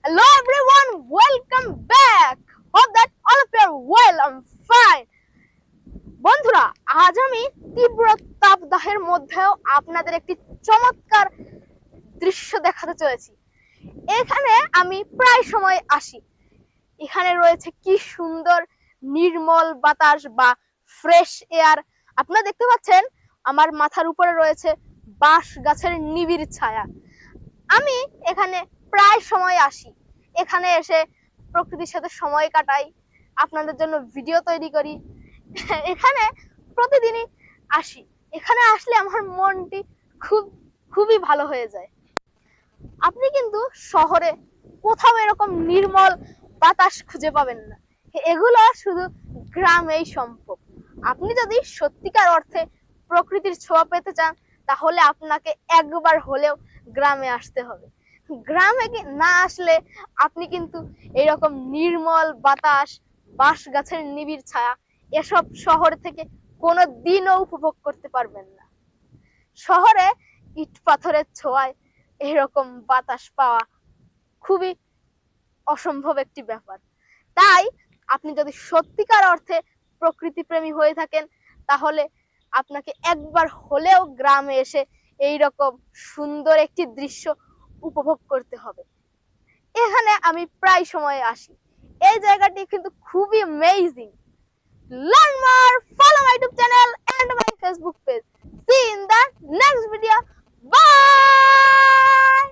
Hello everyone, welcome back. Hope that all of you are well. I'm fine. বন্ধুরা, আজ আমি তীব্র তাপদাহের মধ্যেও আপনাদের একটি চমৎকার দৃশ্য দেখাতে চলেছি। এখানে আমি প্রায় সময় আসি। এখানে রয়েছে কি সুন্দর নির্মল বাতাস বা ফ্রেশ এয়ার। আপনারা দেখতে পাচ্ছেন আমার মাথার উপরে রয়েছে বাঁশ গাছের নিবিড় ছায়া। আমি এখানে প্রায় সময় আসি, এখানে এসে প্রকৃতির সাথে সময় কাটাই, আপনাদের জন্য ভিডিও তৈরি করি। এখানে প্রতিদিনই আসি। এখানে আসলে আমার মনটি খুবই ভালো হয়ে যায়। আপনি কিন্তু শহরে কোথাও এরকম নির্মল বাতাস খুঁজে পাবেন না। এগুলো শুধু গ্রামেই সম্ভব। আপনি যদি সত্যিকার অর্থে প্রকৃতির ছোঁয়া পেতে চান, তাহলে আপনাকে একবার হলেও গ্রামে আসতে হবে। গ্রামে না আসলে আপনি কিন্তু এরকম নির্মল বাতাস, বাঁশ গাছের নিবিড় ছায়া এসব শহর থেকে কোনো দিনও উপভোগ করতে পারবেন না। শহরে ইট পাথরের ছোঁয়ায় এরকম বাতাস পাওয়া খুবই অসম্ভব একটি ব্যাপার। তাই আপনি যদি সত্যিকার অর্থে প্রকৃতি প্রেমী হয়ে থাকেন, তাহলে আপনাকে একবার হলেও গ্রামে এসে এইরকম সুন্দর একটি দৃশ্য উপভোগ করতে হবে। এখানে আমি প্রায় সময় আসি। এই জায়গাটি কিন্তু খুবই amazing. Learn more, follow my YouTube channel and my Facebook page. See you in the next video. Bye.